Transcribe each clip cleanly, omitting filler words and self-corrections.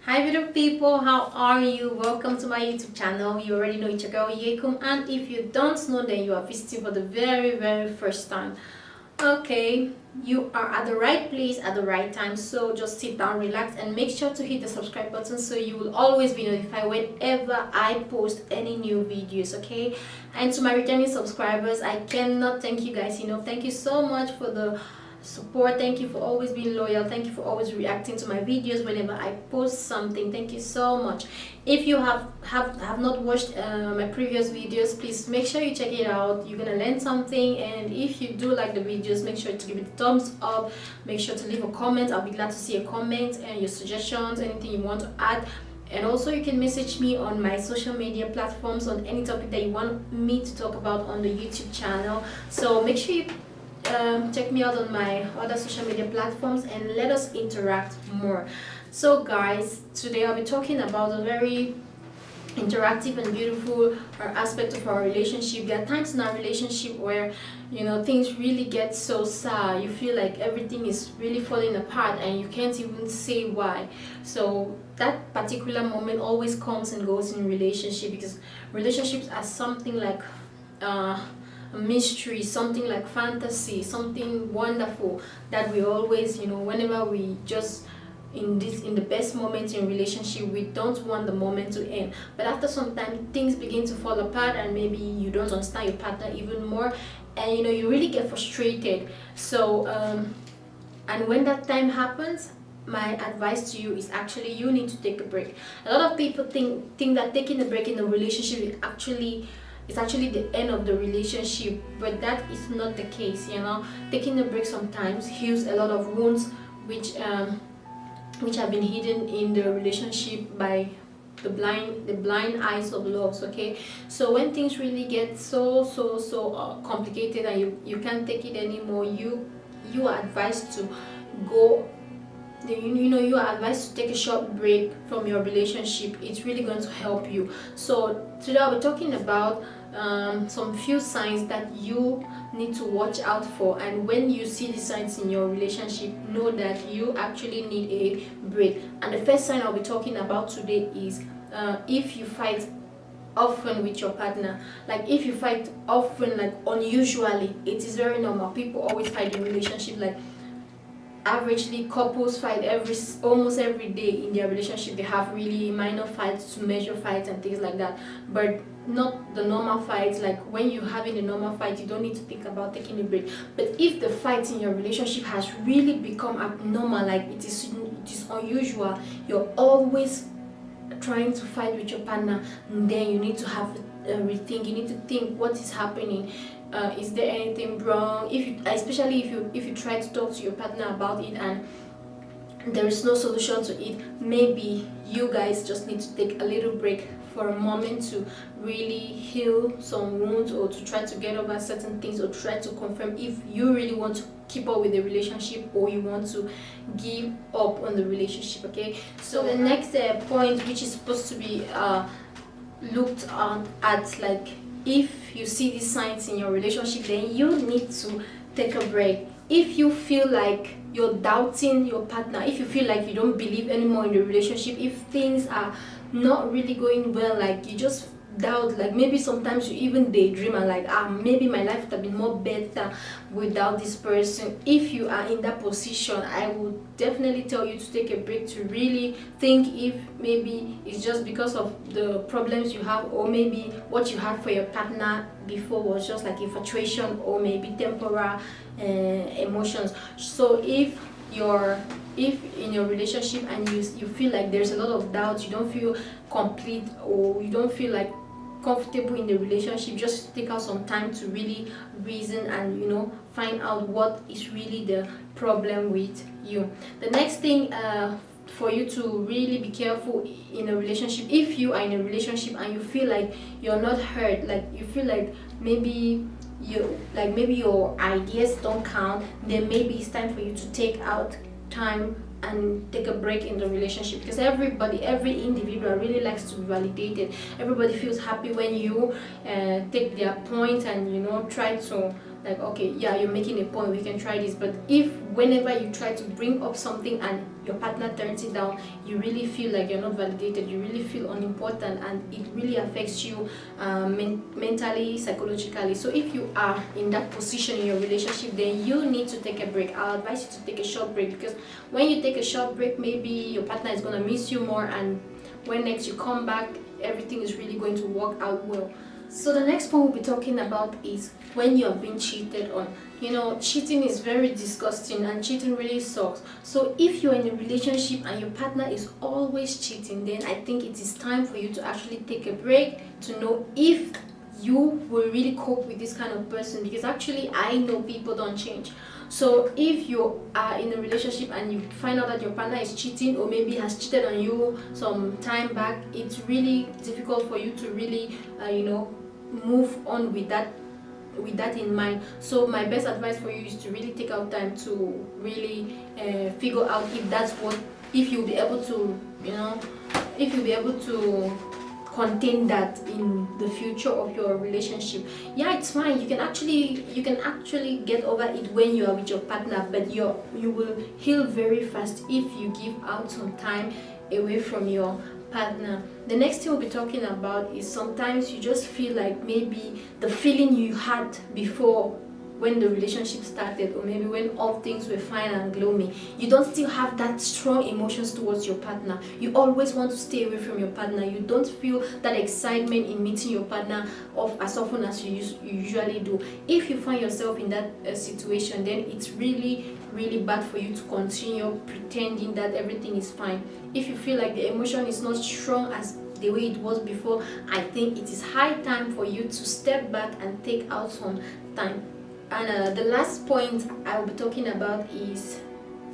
Hi beautiful people, how are you? Welcome to my YouTube channel. You already know it's your girl Yekum, and if you don't know, then you are visiting for the very first time. Okay, you are at the right place at the right time, so just sit down, relax, and make sure to hit the subscribe button so you will always be notified whenever I post any new videos. Okay, and to my returning subscribers, I cannot thank you guys enough. Thank you so much for the support. Thank you for always being loyal. Thank you for always reacting to my videos whenever I post something. Thank you so much. If you have not watched my previous videos, please make sure you check it out. You're gonna learn something, and if you do like the videos, make sure to give it a thumbs up. Make sure to leave a comment. I'll be glad to see a comment and your suggestions, anything you want to add. And also you can message me on my social media platforms on any topic that you want me to talk about on the YouTube channel. So make sure you check me out on my other social media platforms and let us interact more. So guys, today I'll be talking about a very interactive and beautiful aspect of our relationship. There are times in our relationship where things really get so sad. You feel like everything is really falling apart and you can't even say why. So that particular moment always comes and goes in relationship, because relationships are something like a mystery, something like fantasy, something wonderful that we always, whenever we just in the best moments in relationship, we don't want the moment to end. But after some time, things begin to fall apart, and maybe you don't understand your partner even more, and you really get frustrated. So and when that time happens, my advice to you is actually you need to take a break. A lot of people think that taking a break in a relationship is actually the end of the relationship, but that is not the case. Taking a break sometimes heals a lot of wounds which have been hidden in the relationship by the blind eyes of love. Okay, so when things really get so complicated and you can't take it anymore, you are advised to go. You are advised to take a short break from your relationship. It's really going to help you. So today I'll be talking about some few signs that you need to watch out for, and when you see the signs in your relationship, know that you actually need a break. And the first sign I'll be talking about today is if you fight often with your partner. Like if you fight often, like unusually, it is very normal. People always fight in relationship. Like averagely, couples fight almost every day in their relationship. They have really minor fights to major fights and things like that, but not the normal fights. Like when you're having a normal fight, you don't need to think about taking a break. But if the fight in your relationship has really become abnormal, like it is unusual, you're always trying to fight with your partner, then you need to have a rethink. You need to think what is happening. Is there anything wrong? Especially if you try to talk to your partner about it and there is no solution to it, maybe you guys just need to take a little break for a moment to really heal some wounds, or to try to get over certain things, or try to confirm if you really want to keep up with the relationship or you want to give up on the relationship. Okay, so the next point, which is supposed to be looked at, like if you see these signs in your relationship, then you need to take a break. If you feel like you're doubting your partner, if you feel like you don't believe anymore in the relationship, if things are not really going well, like you just doubt, like maybe sometimes you even daydream and like maybe my life would have been more better without this person. If you are in that position, I would definitely tell you to take a break, to really think if maybe it's just because of the problems you have, or maybe what you had for your partner before was just like infatuation or maybe temporary emotions. So if in your relationship and you feel like there's a lot of doubt, you don't feel complete, or you don't feel like comfortable in the relationship, just take out some time to really reason and find out what is really the problem with you. The next thing for you to really be careful in a relationship, if you are in a relationship and you feel like you're not heard, like you feel like maybe your ideas don't count, then maybe it's time for you to take out time and take a break in the relationship, because every individual really likes to be validated. Everybody feels happy when you take their point and try to, like, okay, yeah, you're making a point, we can try this. But if whenever you try to bring up something and your partner turns it down, you really feel like you're not validated, you really feel unimportant, and it really affects you mentally, psychologically. So if you are in that position in your relationship, then you need to take a break. I'll advise you to take a short break, because when you take a short break, maybe your partner is going to miss you more, and when next you come back, everything is really going to work out well. So the next point we'll be talking about is when you have been cheated on. You know, cheating is very disgusting, and cheating really sucks. So if you're in a relationship and your partner is always cheating, then I think it is time for you to actually take a break to know if you will really cope with this kind of person, because actually I know people don't change. So if you are in a relationship and you find out that your partner is cheating, or maybe has cheated on you some time back, it's really difficult for you to really move on with that in mind. So my best advice for you is to really take out time to really figure out if you'll be able to contain that in the future of your relationship. Yeah, it's fine, you can actually get over it when you are with your partner, but you will heal very fast if you give out some time away from your partner. The next thing we'll be talking about is sometimes you just feel like maybe the feeling you had before when the relationship started, or maybe when all things were fine and gloomy, you don't still have that strong emotions towards your partner. You always want to stay away from your partner. You don't feel that excitement in meeting your partner as often as you usually do. If you find yourself in that situation, then it's really bad for you to continue pretending that everything is fine. If you feel like the emotion is not strong as the way it was before, I think it is high time for you to step back and take out some time. And the last point I will be talking about is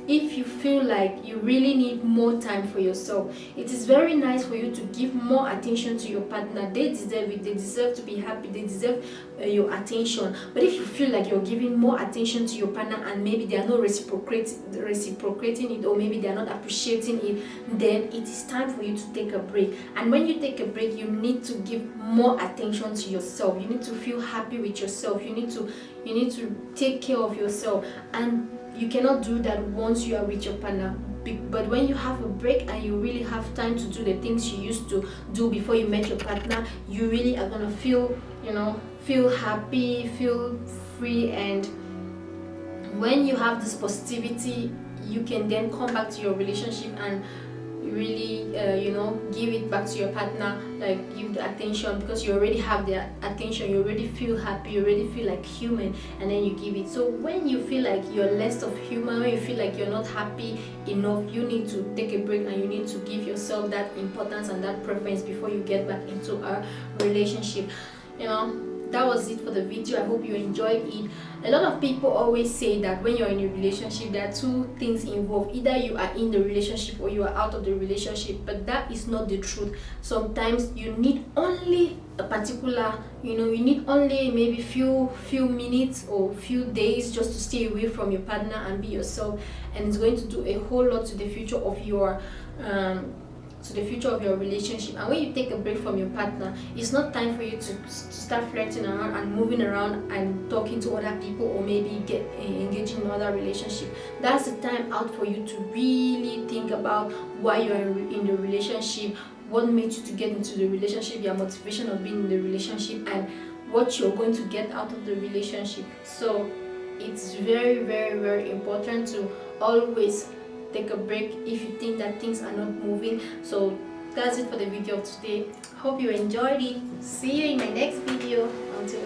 if you feel like you really need more time for yourself. It is very nice for you to give more attention to your partner. They deserve it. They deserve to be happy. They deserve your attention. But if you feel like you're giving more attention to your partner and maybe they are not reciprocating it, or maybe they are not appreciating it, then it is time for you to take a break. And when you take a break, you need to give more attention to yourself. You need to feel happy with yourself. You need to take care of yourself, and you cannot do that once you are with your partner. But when you have a break and you really have time to do the things you used to do before you met your partner, you really are gonna feel happy, feel free. And when you have this positivity, you can then come back to your relationship and really give it back to your partner, like give the attention, because you already have the attention, you already feel happy, you already feel like human, and then you give it. So when you feel like you're less of human, when you feel like you're not happy enough, you need to take a break and you need to give yourself that importance and that preference before you get back into a relationship. That was it for the video. I hope you enjoyed it. A lot of people always say that when you're in a relationship, there are two things involved: either you are in the relationship or you are out of the relationship. But that is not the truth. Sometimes you need only a particular, you need only maybe few minutes or few days just to stay away from your partner and be yourself, and it's going to do a whole lot to the future of your relationship. And when you take a break from your partner, it's not time for you to start flirting around and moving around and talking to other people, or maybe engaging in other relationship. That's the time out for you to really think about why you are in the relationship, what made you to get into the relationship, your motivation of being in the relationship, and what you're going to get out of the relationship. So it's very, very, very important to always take a break if you think that things are not moving. So that's it for the video of today. Hope you enjoyed it. See you in my next video. Until